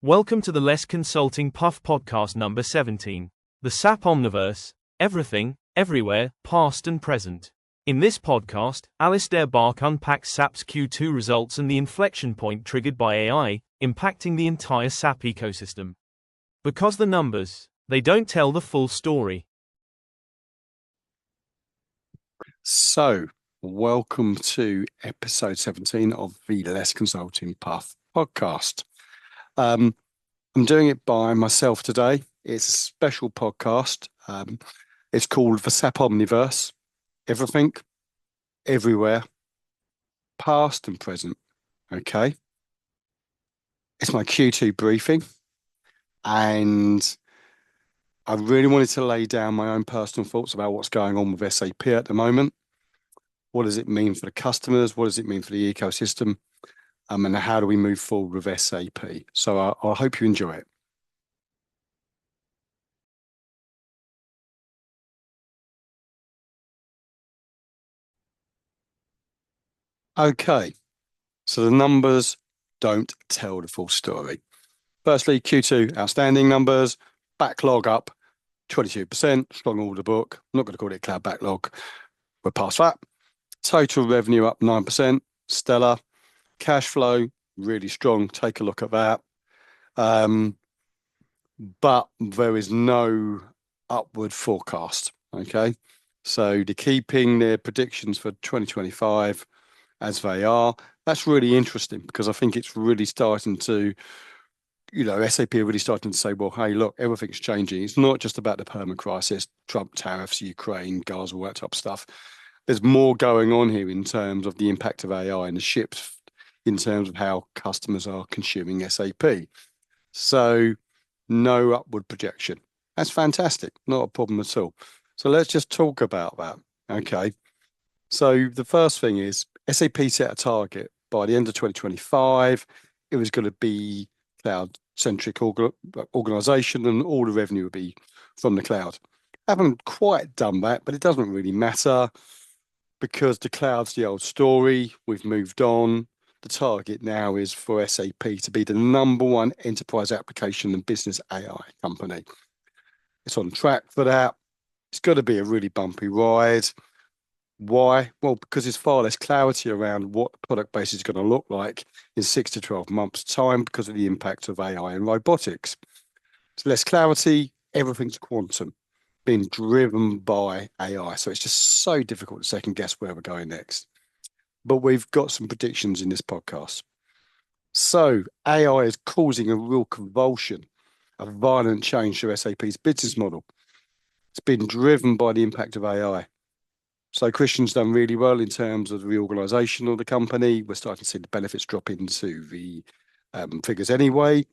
Welcome to the Less Consulting Puff podcast number 17. The SAP Omniverse, everything, everywhere, past and present. In this podcast, Alisdair Bach unpacks SAP's Q2 results and the inflection point triggered by AI, impacting the entire SAP ecosystem. Because the numbers, they don't tell the full story. So, welcome to episode 17 of the Less Consulting Puff podcast. I'm doing it by myself today. It's a special podcast. It's called the SAP Omniverse, everything, everywhere, past and present. Okay. It's my Q2 briefing, and I really wanted to lay down my own personal thoughts about what's going on with SAP at the moment. What does it mean for the customers? What does it mean for the ecosystem? And how do we move forward with SAP? So I hope you enjoy it. Okay, so the numbers don't tell the full story. Firstly, Q2 outstanding numbers, backlog up 22%, strong order book. I'm not going to call it cloud backlog. We're past that. Total revenue up 9%, stellar. Cash flow, really strong. Take a look at that. But there is no upward forecast. Okay. So they're keeping their predictions for 2025 as they are. That's really interesting because I think it's really starting to, SAP are really starting to say, well, hey, look, everything's changing. It's not just about the perma crisis, Trump tariffs, Ukraine, Gaza, all that type of stuff. There's more going on here in terms of the impact of AI and the shift in terms of how customers are consuming SAP. So no upward projection. That's fantastic. Not a problem at all. So let's just talk about that. Okay. So the first thing is SAP set a target by the end of 2025. It was going to be cloud-centric organization and all the revenue would be from the cloud. Haven't quite done that, but it doesn't really matter because the cloud's the old story. We've moved on. The target now is for SAP to be the #1 enterprise application and business AI company. It's on track for that. It's got to be a really bumpy ride. Why? Well, because there's far less clarity around what the product base is going to look like in 6 to 12 months' time because of the impact of AI and robotics. It's less clarity, everything's quantum, being driven by AI. So it's just so difficult to second guess where we're going next. But we've got some predictions in this podcast. So AI is causing a real convulsion, a violent change to SAP's business model. It's been driven by the impact of AI. So Christian's done really well in terms of the reorganization of the company. We're starting to see the benefits drop into the figures anyway.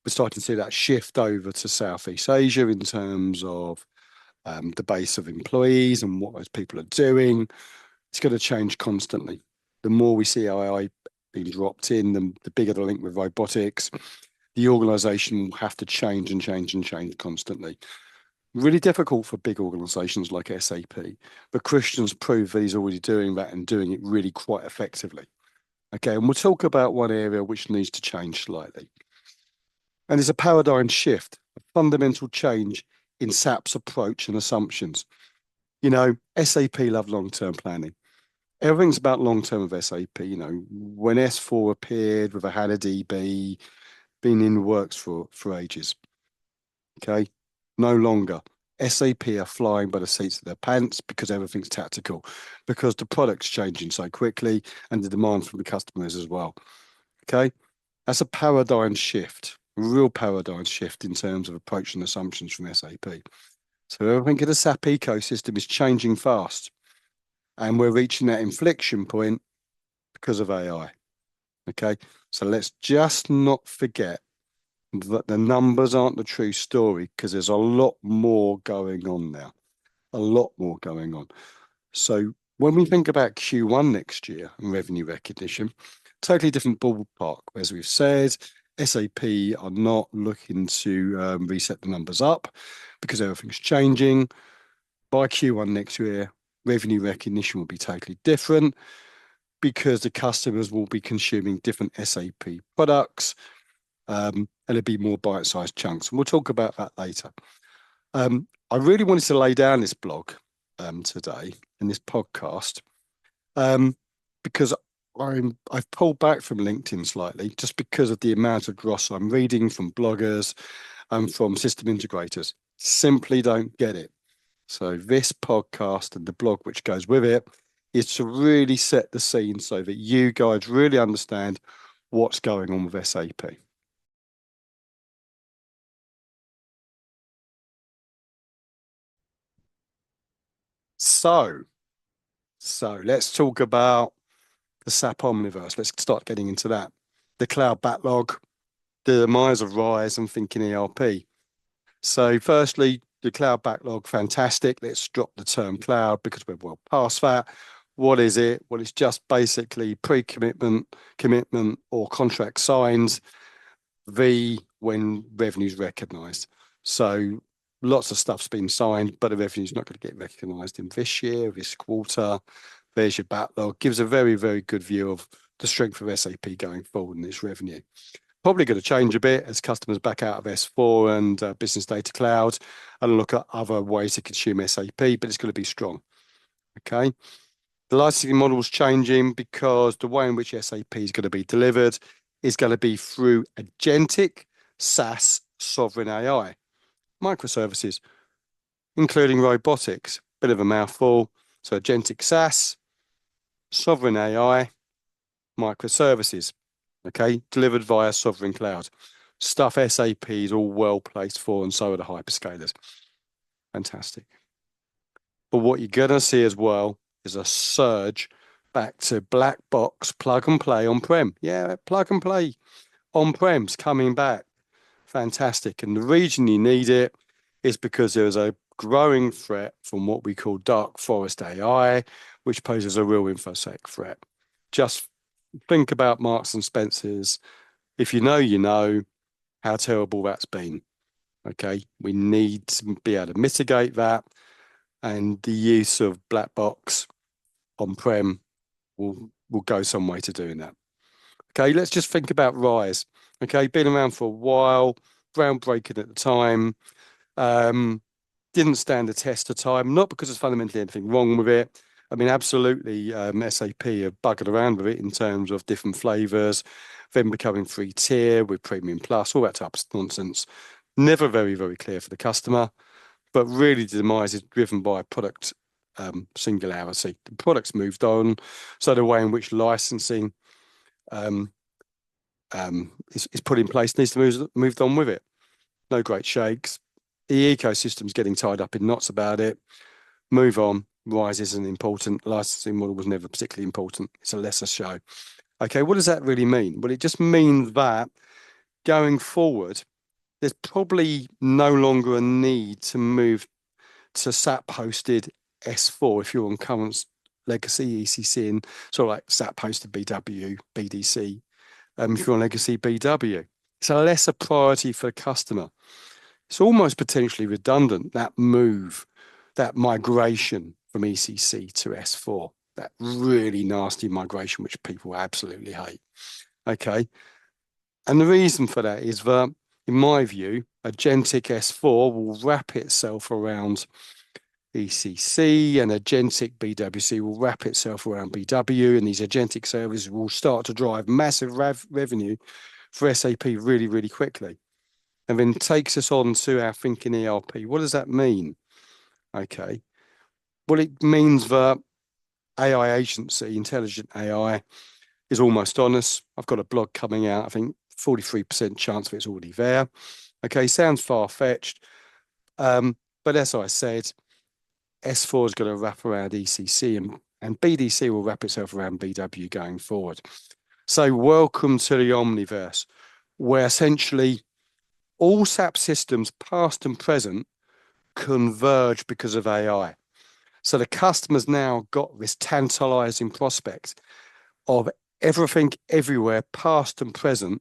We're starting to see that shift over to Southeast Asia in terms of the base of employees and what those people are doing. It's going to change constantly. The more we see AI being dropped in, the bigger the link with robotics. The organization will have to change and change and change constantly. Really difficult for big organizations like SAP, but Christian's proved that he's already doing that and doing it really quite effectively. Okay, and we'll talk about one area which needs to change slightly. And it's a paradigm shift, a fundamental change in SAP's approach and assumptions. SAP love long-term planning. Everything's about long-term of SAP. When S4 appeared with a HANA DB, been in the works for ages. Okay, no longer. SAP are flying by the seats of their pants because everything's tactical, because the product's changing so quickly and the demand from the customers as well. Okay, that's a paradigm shift, a real paradigm shift in terms of approach and assumptions from SAP. So everything in the SAP ecosystem is changing fast, and we're reaching that inflection point because of AI. Okay, so let's just not forget that the numbers aren't the true story because there's a lot more going on now, a lot more going on. So when we think about Q1 next year and revenue recognition, totally different ballpark. As we've said, SAP are not looking to reset the numbers up because everything's changing. By Q1 next year, revenue recognition will be totally different because the customers will be consuming different SAP products. and it'll be more bite-sized chunks. And we'll talk about that later. I really wanted to lay down this blog today in this podcast because I've pulled back from LinkedIn slightly just because of the amount of dross I'm reading from bloggers and from system integrators. Simply don't get it. So this podcast and the blog which goes with it is to really set the scene so that you guys really understand what's going on with SAP. So let's talk about the SAP Omniverse. Let's start getting into that. The cloud backlog, the demise of RISE and thinking ERP. So firstly, the cloud backlog, fantastic. Let's drop the term cloud because we're well past that. What is it? Well, it's just basically pre-commitment, commitment, or contract signed, when revenue's recognised. So lots of stuff's been signed, but the revenue's not going to get recognised in this year, this quarter. There's your backlog. Gives a very, very good view of the strength of SAP going forward in its revenue. Probably going to change a bit as customers back out of S4 and Business Data Cloud and look at other ways to consume SAP, but it's going to be strong. Okay. The licensing model is changing because the way in which SAP is going to be delivered is going to be through agentic SaaS sovereign AI microservices, including robotics. Bit of a mouthful. So agentic SaaS, sovereign AI, microservices. Okay, delivered via sovereign cloud. Stuff SAP is all well placed for, and so are the hyperscalers. Fantastic. But what you're going to see as well is a surge back to black box, plug and play on-prem. Yeah, plug and play on-prem's coming back. Fantastic. And the reason you need it is because there is a growing threat from what we call dark forest AI, which poses a real infosec threat. Just think about Marks and Spencer's. If you know how terrible that's been. Okay, we need to be able to mitigate that, and the use of black box on-prem will go some way to doing that. Okay, let's just think about RISE. Okay, been around for a while, groundbreaking at the time, didn't stand the test of time, not because there's fundamentally anything wrong with it. I mean, absolutely, SAP have buggered around with it in terms of different flavors, then becoming free tier with Premium Plus, all that type of nonsense. Never very, very clear for the customer, but really the demise is driven by product singularity. The product's moved on, so the way in which licensing is put in place needs to move on with it. No great shakes. The ecosystem's getting tied up in knots about it. Move on. RISE isn't important. Licensing model was never particularly important. It's a lesser show. Okay, what does that really mean? Well, it just means that going forward, there's probably no longer a need to move to SAP hosted S4 if you're on current legacy ECC and sort of like SAP hosted BW, BDC. If you're on legacy BW, it's a lesser priority for the customer. It's almost potentially redundant, that move, that migration from ECC to S4, that really nasty migration, which people absolutely hate. Okay. And the reason for that is that, in my view, agentic S4 will wrap itself around ECC and agentic BWC will wrap itself around BW, and these agentic services will start to drive massive revenue for SAP really, really quickly. And then takes us on to our thinking ERP. What does that mean? Okay. Well, it means that AI agency, intelligent AI, is almost on us. I've got a blog coming out, I think 43% chance of it's already there. Okay, sounds far-fetched. But as I said, S4 is going to wrap around ECC and BDC will wrap itself around BW going forward. So welcome to the Omniverse, where essentially all SAP systems, past and present, converge because of AI. So the customer's now got this tantalizing prospect of everything, everywhere, past and present,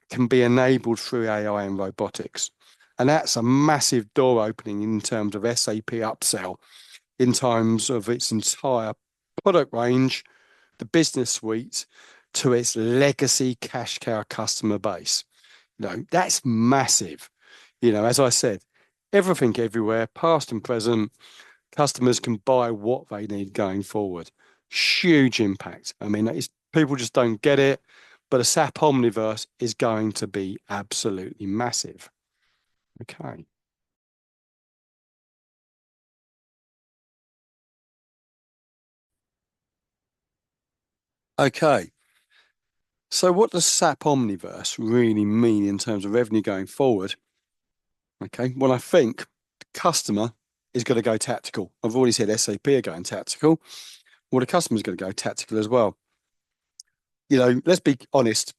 can be enabled through AI and robotics. And that's a massive door opening in terms of SAP upsell, in terms of its entire product range, the business suite, to its legacy cash cow customer base. That's massive. As I said, everything everywhere, past and present, customers can buy what they need going forward. Huge impact. I mean, people just don't get it, but a SAP Omniverse is going to be absolutely massive. Okay. Okay. So what does SAP Omniverse really mean in terms of revenue going forward? Okay. Well, I think the customer is going to go tactical. I've already said SAP are going tactical. Well, the customer is going to go tactical as well. Let's be honest.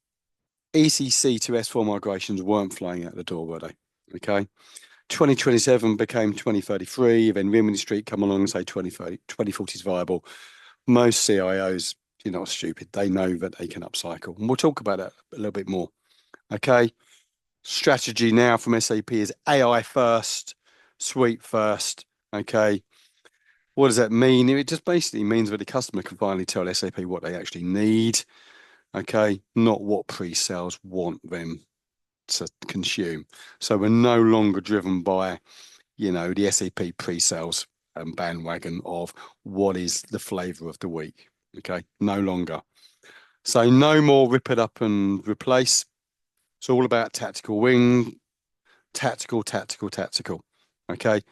ECC to S4 migrations weren't flying out the door, were they? Okay. 2027 became 2033. Then Rimini Street come along and say 2030, 2040 is viable. Most CIOs, you're not stupid. They know that they can upcycle. And we'll talk about that a little bit more. Okay. Strategy now from SAP is AI first, suite first. Okay. What does that mean? It just basically means that the customer can finally tell SAP what they actually need. Okay. Not what pre-sales want them to consume. So we're no longer driven by, the SAP pre-sales bandwagon of what is the flavor of the week. Okay. No longer. So no more rip it up and replace. It's all about tactical wing, tactical. Okay.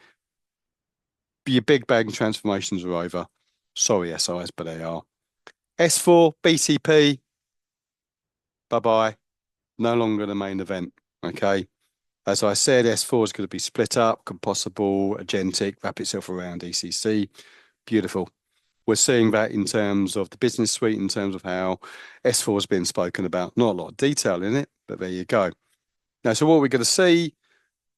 Your big bang transformations are over. Sorry, SIs, but they are. S4, BTP, bye-bye. No longer the main event. Okay. As I said, S4 is going to be split up, composable, agentic, wrap itself around ECC. Beautiful. We're seeing that in terms of the business suite, in terms of how S4 has been spoken about. Not a lot of detail in it, but there you go. Now, so what we're going to see,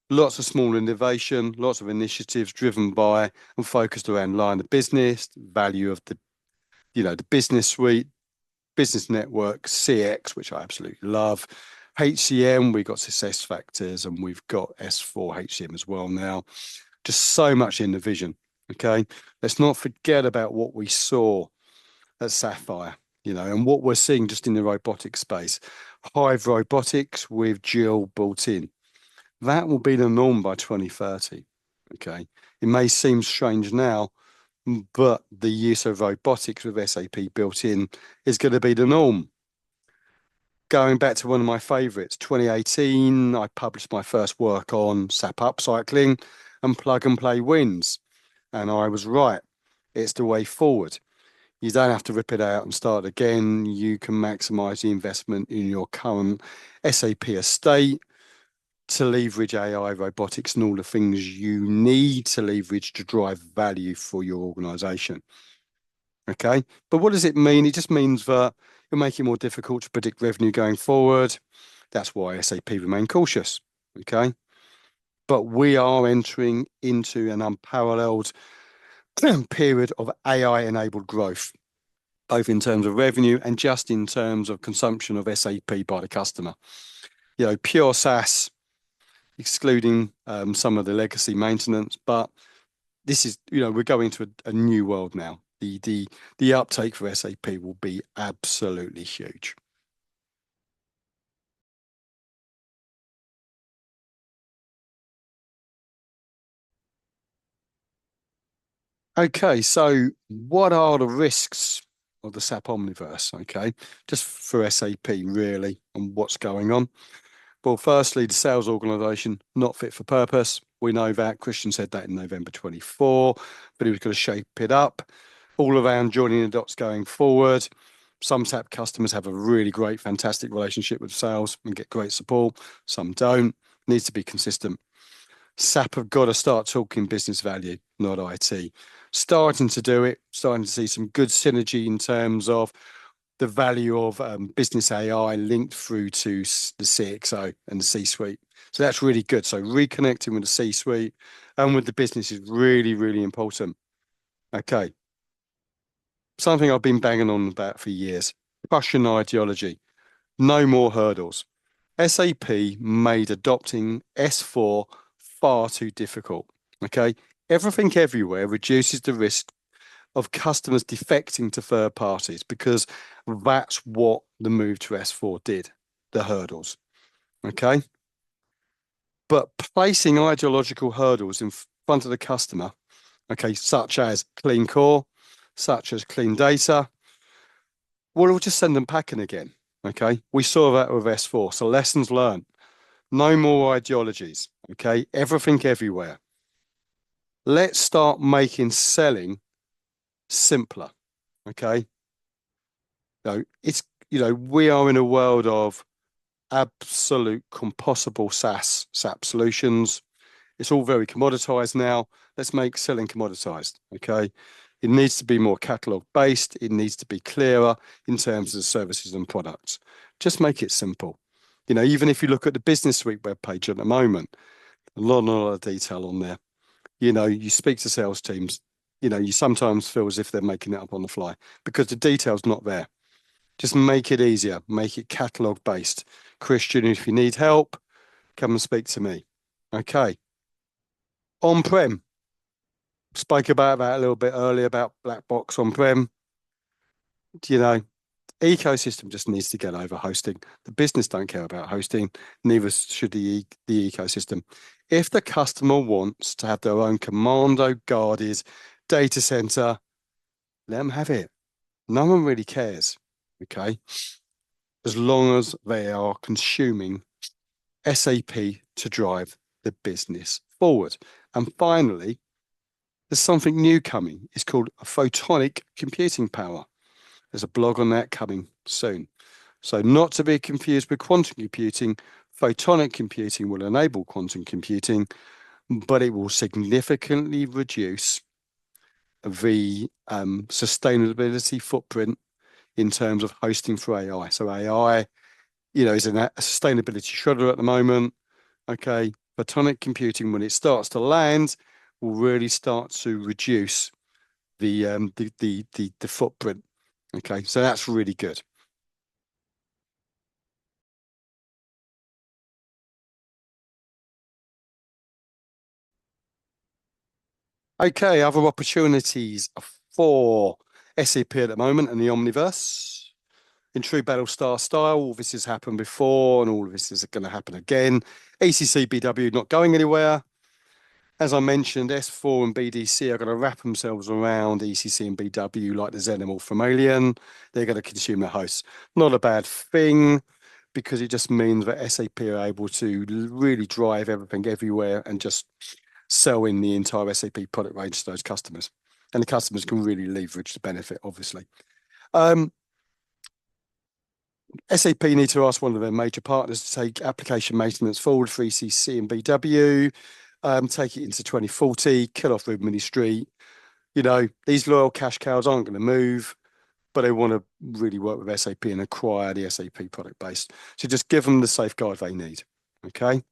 lots of small innovation, lots of initiatives driven by and focused around line of business, value of the business suite, business network, CX, which I absolutely love. HCM, we've got success factors and we've got S4 HCM as well now. Just so much in the vision. Okay. Let's not forget about what we saw at Sapphire, and what we're seeing just in the robotics space. Hive robotics with Jill built in. That will be the norm by 2030. Okay. It may seem strange now, but the use of robotics with SAP built in is going to be the norm. Going back to one of my favorites, 2018, I published my first work on SAP upcycling and plug and play wins. And I was right. It's the way forward. You don't have to rip it out and start again. You can maximize the investment in your current SAP estate to leverage AI, robotics, and all the things you need to leverage to drive value for your organization. Okay. But what does it mean? It just means that you'll make it more difficult to predict revenue going forward. That's why SAP remain cautious. Okay. But we are entering into an unparalleled period of AI-enabled growth, both in terms of revenue and just in terms of consumption of SAP by the customer. Pure SaaS, excluding some of the legacy maintenance, but this is, we're going to a new world now. The uptake for SAP will be absolutely huge. Okay, so what are the risks of the SAP Omniverse? Okay, just for SAP really, and what's going on. Well, firstly, the sales organization not fit for purpose. We know that. Christian said that in November 24, but he was going to shape it up. All around joining the dots going forward. Some SAP customers have a really great, fantastic relationship with sales and get great support. Some don't. Needs to be consistent. SAP have got to start talking business value, not IT. Starting to do it, starting to see some good synergy in terms of the value of business AI linked through to the CXO and the C-suite. So that's really good. So reconnecting with the C-suite and with the business is really, really important. Okay. Something I've been banging on about for years. Prussian ideology. No more hurdles. SAP made adopting S4 far too difficult. Okay. Everything everywhere reduces the risk of customers defecting to third parties because that's what the move to S4 did, the hurdles. okay? But placing ideological hurdles in front of the customer, okay, such as clean core, such as clean data, we'll just send them packing again, okay? We saw that with S4, so lessons learned. No more ideologies, okay? Everything everywhere. Let's start making selling simpler, okay? We are in a world of absolute composable SAP solutions. It's all very commoditized now. Let's make selling commoditized, okay? It needs to be more catalog based. It needs to be clearer in terms of services and products. Just make it simple. Even if you look at the Business Suite webpage at the moment, a lot of detail on there. You speak to sales teams, you sometimes feel as if they're making it up on the fly because the detail's not there. Just make it easier, make it catalog based. Christian, if you need help, come and speak to me. Okay. On-prem. Spoke about that a little bit earlier about black box on-prem. Ecosystem just needs to get over hosting. The business don't care about hosting, neither should the ecosystem. If the customer wants to have their own commando guarded data center, let them have it. No one really cares, okay? As long as they are consuming SAP to drive the business forward. And finally, there's something new coming. It's called photonic computing power. There's a blog on that coming soon. So not to be confused with quantum computing, photonic computing will enable quantum computing, but it will significantly reduce the sustainability footprint in terms of hosting for AI. So AI, is a sustainability shredder at the moment. Okay, photonic computing, when it starts to land, will really start to reduce the footprint. Okay, so that's really good. Okay, other opportunities for SAP at the moment and the Omniverse. In true Battlestar style, all this has happened before and all of this is going to happen again. ECC BW not going anywhere. As I mentioned, S4 and BDC are going to wrap themselves around ECC and BW like the Xenomorph from Alien. They're going to consume their hosts. Not a bad thing because it just means that SAP are able to really drive everything everywhere and just sell in the entire SAP product range to those customers. And the customers can really leverage the benefit, obviously. SAP need to ask one of their major partners to take application maintenance forward for ECC and BW, take it into 2040, kill off Rimini Street. These loyal cash cows aren't going to move, but they want to really work with SAP and acquire the SAP product base. So just give them the safeguard they need. Okay.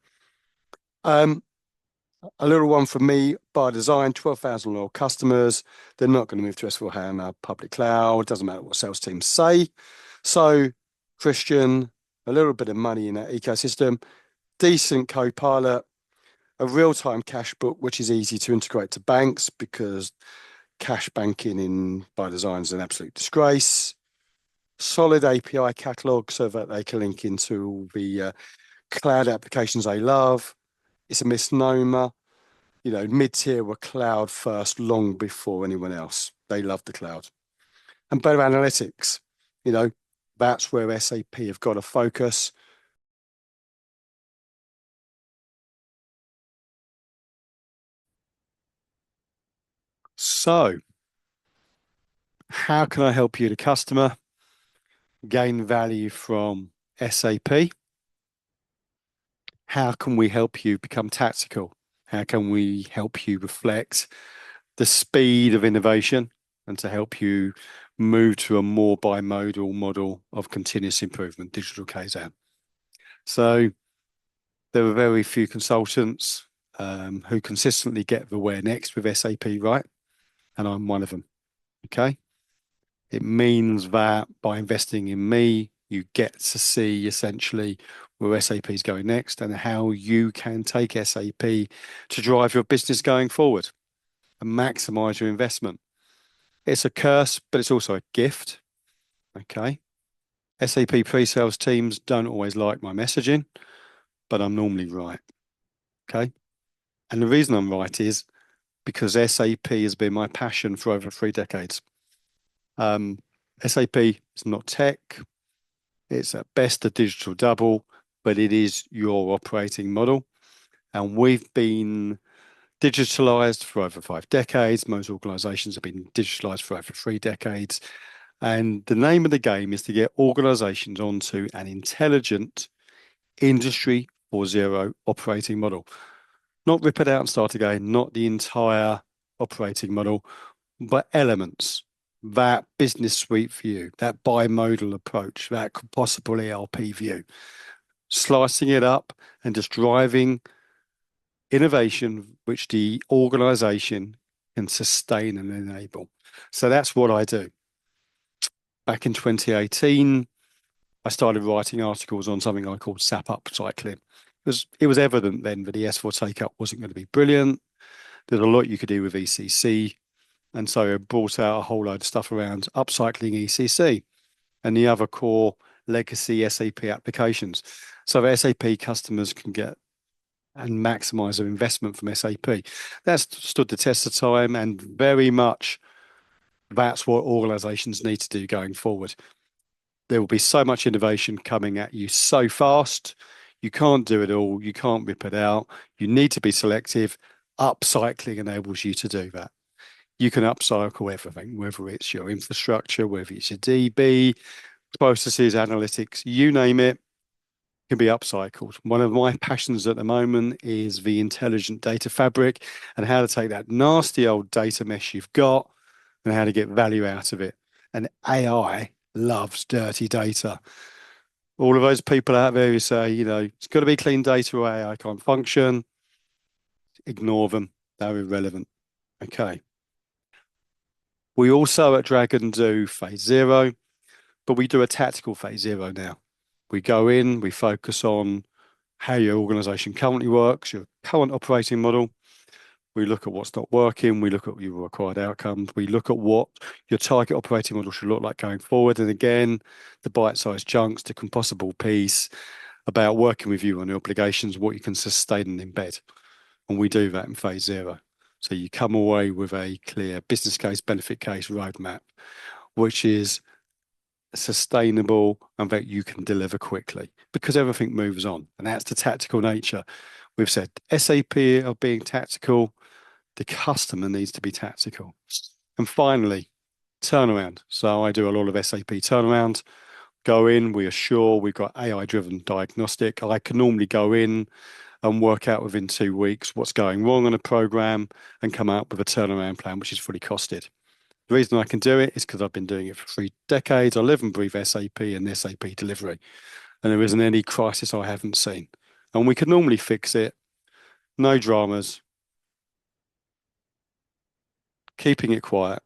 A little one from me, by design, 12,000 loyal customers. They're not going to move to S4HANA public cloud. It doesn't matter what sales teams say. So, Christian, a little bit of money in that ecosystem, decent Copilot, a real-time cash book, which is easy to integrate to banks because cash banking in by design is an absolute disgrace. Solid API catalog so that they can link into all the cloud applications they love. It's a misnomer. Mid-tier were cloud first long before anyone else. They love the cloud. And better analytics, that's where SAP have got to focus. So, how can I help you, the customer, gain value from SAP? How can we help you become tactical? How can we help you reflect the speed of innovation and to help you move to a more bimodal model of continuous improvement, digital Kaizen? So there are very few consultants who consistently get the where next with SAP right, and I'm one of them. Okay. It means that by investing in me, you get to see essentially where SAP is going next and how you can take SAP to drive your business going forward and maximize your investment. It's a curse, but it's also a gift. Okay. SAP pre-sales teams don't always like my messaging, but I'm normally right. Okay. And the reason I'm right is because SAP has been my passion for over 3 decades. SAP is not tech. It's at best a digital double, but it is your operating model. And we've been digitalized for over 5 decades. Most organizations have been digitalized for over 3 decades. And the name of the game is to get organizations onto an intelligent Industry 4.0 operating model. Not rip it out and start again, not the entire operating model, but elements, that business suite view, that bimodal approach, that possible ERP view, slicing it up and just driving innovation which the organization can sustain and enable. So that's what I do. Back in 2018, I started writing articles on something I called SAP upcycling. It was evident then that the S4 take-up wasn't going to be brilliant. There's a lot you could do with ECC. And so I brought out a whole load of stuff around upcycling ECC and the other core legacy SAP applications. So that SAP customers can get and maximize their investment from SAP. That's stood the test of time, and very much that's what organizations need to do going forward. There will be so much innovation coming at you so fast. You can't do it all. You can't rip it out. You need to be selective. Upcycling enables you to do that. You can upcycle everything, whether it's your infrastructure, whether it's your DB, processes, analytics, you name it, can be upcycled. One of my passions at the moment is the intelligent data fabric and how to take that nasty old data mesh you've got and how to get value out of it. And AI loves dirty data. All of those people out there who say, it's got to be clean data or AI can't function, ignore them. They're irrelevant. Okay. We also at Dragon do phase 0, but we do a tactical phase 0 now. We go in, we focus on how your organization currently works, your current operating model. We look at what's not working. We look at your required outcomes. We look at what your target operating model should look like going forward. And again, the bite-sized chunks, the composable piece about working with you on the obligations, what you can sustain and embed. And we do that in phase 0. So you come away with a clear business case, benefit case, roadmap, which is sustainable and that you can deliver quickly because everything moves on. And that's the tactical nature. We've said SAP are being tactical. The customer needs to be tactical. And finally, turnaround. So I do a lot of SAP turnaround. Go in, we assure we've got AI-driven diagnostic. I can normally go in and work out within 2 weeks what's going wrong on a program and come out with a turnaround plan, which is fully costed. The reason I can do it is because I've been doing it for 3 decades. I live and breathe SAP and SAP delivery. And there isn't any crisis I haven't seen. And we can normally fix it. No dramas. Keeping it quiet,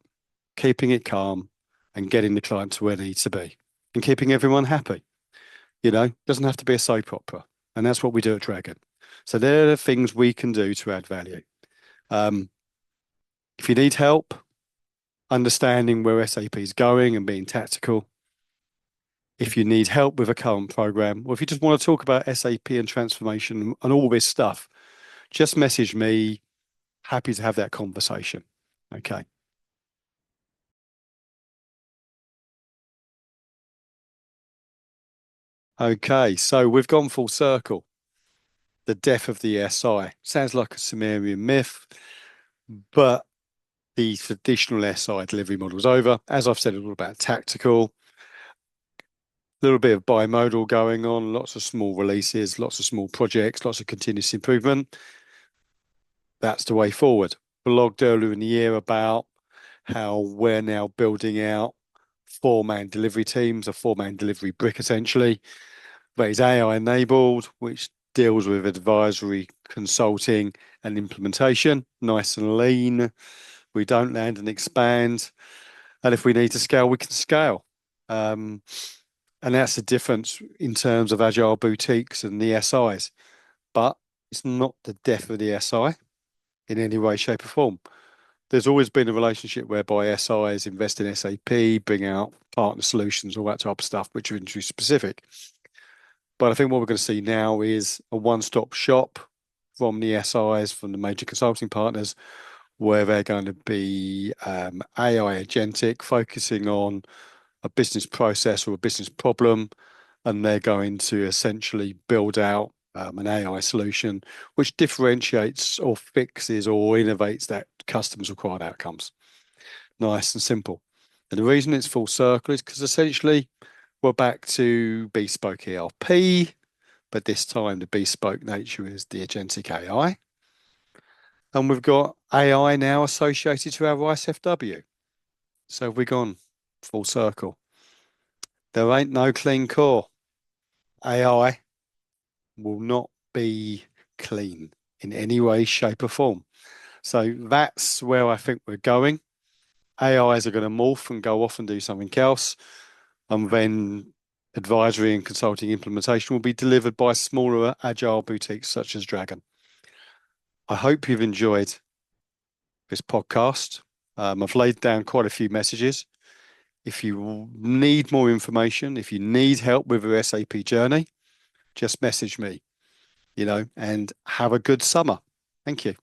keeping it calm, and getting the client to where they need to be. And keeping everyone happy. Doesn't have to be a soap opera. And that's what we do at Dragon. So there are the things we can do to add value. If you need help understanding where SAP is going and being tactical, if you need help with a current program, or if you just want to talk about SAP and transformation and all this stuff, just message me. Happy to have that conversation. Okay. Okay, so we've gone full circle. The death of the SI. Sounds like a Sumerian myth, but the traditional SI delivery model is over. As I've said, it's all about tactical, a little bit of bimodal going on, lots of small releases, lots of small projects, lots of continuous improvement. That's the way forward. Blogged earlier in the year about how we're now building out 4-man delivery teams, a 4-man delivery brick essentially, that is AI enabled, which deals with advisory, consulting, and implementation. Nice and lean. We don't land and expand. And if we need to scale, we can scale. And that's the difference in terms of agile boutiques and the SIs. But it's not the death of the SI in any way, shape, or form. There's always been a relationship whereby SIs invest in SAP, bring out partner solutions, all that type of stuff, which are industry specific. But I think what we're going to see now is a one-stop shop from the SIs, from the major consulting partners, where they're going to be AI agentic, focusing on a business process or a business problem, and they're going to essentially build out an AI solution which differentiates or fixes or innovates that customer's required outcomes. Nice and simple. And the reason it's full circle is because essentially we're back to bespoke ERP, but this time the bespoke nature is the agentic AI. And we've got AI now associated to our ISFW. So we've gone full circle. There ain't no clean core. AI will not be clean in any way, shape, or form. So that's where I think we're going. AIs are going to morph and go off and do something else. And then advisory and consulting implementation will be delivered by smaller, agile boutiques such as Dragon. I hope you've enjoyed this podcast. I've laid down quite a few messages. If you need more information, if you need help with your SAP journey, just message me, and have a good summer. Thank you.